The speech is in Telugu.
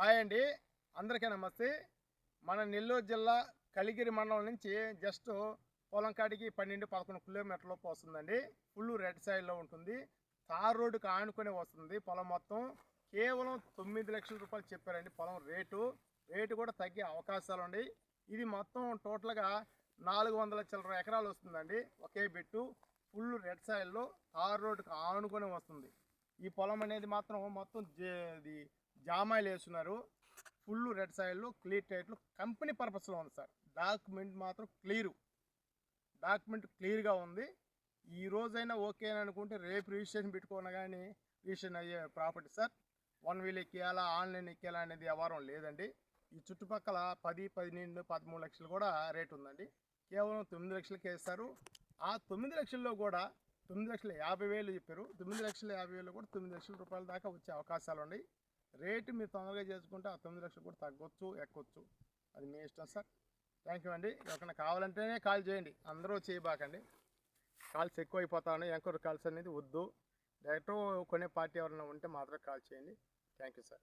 హాయ్ అండి, అందరికీ నమస్తే. మన నెల్లూరు జిల్లా కలిగిరి మండలం నుంచి జస్ట్ పొలం కాడికి 12-11 కిలోమీటర్లలోపు వస్తుందండి. ఫుల్ రెడ్ సైడ్లో ఉంటుంది. తార్ రోడ్డుకి ఆనుకొని వస్తుంది. పొలం మొత్తం కేవలం 9 లక్షల రూపాయలు చెప్పారండి. పొలం రేటు కూడా తగ్గే అవకాశాలు ఉన్నాయి. ఇది మొత్తం టోటల్గా 400 చిల్లర ఎకరాలు వస్తుందండి. ఒకే బిట్టు ఫుల్ రెడ్ సైడ్లో తార్ రోడ్డుకి ఆనుకొని వస్తుంది. ఈ పొలం అనేది మాత్రం మొత్తం జామాయిలు వేస్తున్నారు. ఫుల్ రెడ్ సైడ్లో క్లియర్ టైట్లు కంపెనీ పర్పస్లో ఉంది సార్. డాక్యుమెంట్ మాత్రం క్లియర్గా ఉంది. ఈ రోజైనా ఓకే అని అనుకుంటే రేపు రిజిస్ట్రేషన్ పెట్టుకున్నా కానీ రిజిస్ట్రేషన్ అయ్యే ప్రాపర్టీ సార్. 1 వీల్ ఎక్కియాలా, ఆన్లైన్ ఎక్కియాలా అనేది వ్యవహారం లేదండి. ఈ చుట్టుపక్కల 10, 12, 13 లక్షలు కూడా రేటు ఉందండి. కేవలం 9 లక్షలకే ఇస్తారు. ఆ 9 లక్షల్లో కూడా 9,50,000 చెప్పారు. 9,50,000 కూడా 9 లక్షల రూపాయల దాకా వచ్చే అవకాశాలు ఉన్నాయి. రేటు మీరు తొందరగా చేసుకుంటే ఆ 9 లక్షలు కూడా తగ్గొచ్చు, ఎక్కొచ్చు. అది మీ ఇష్టం సార్. థ్యాంక్ యూ అండి. ఎవరికైనా కావాలంటేనే కాల్ చేయండి, అందరూ చేయబాకండి. కాల్స్ ఎక్కువ అయిపోతా ఉన్నాయి. ఎంక్వైరీ కాల్స్ అనేది వద్దు. డైరెక్ట్ కొనే పార్టీ ఎవరైనా ఉంటే మాత్రం కాల్ చేయండి. Thank you sir.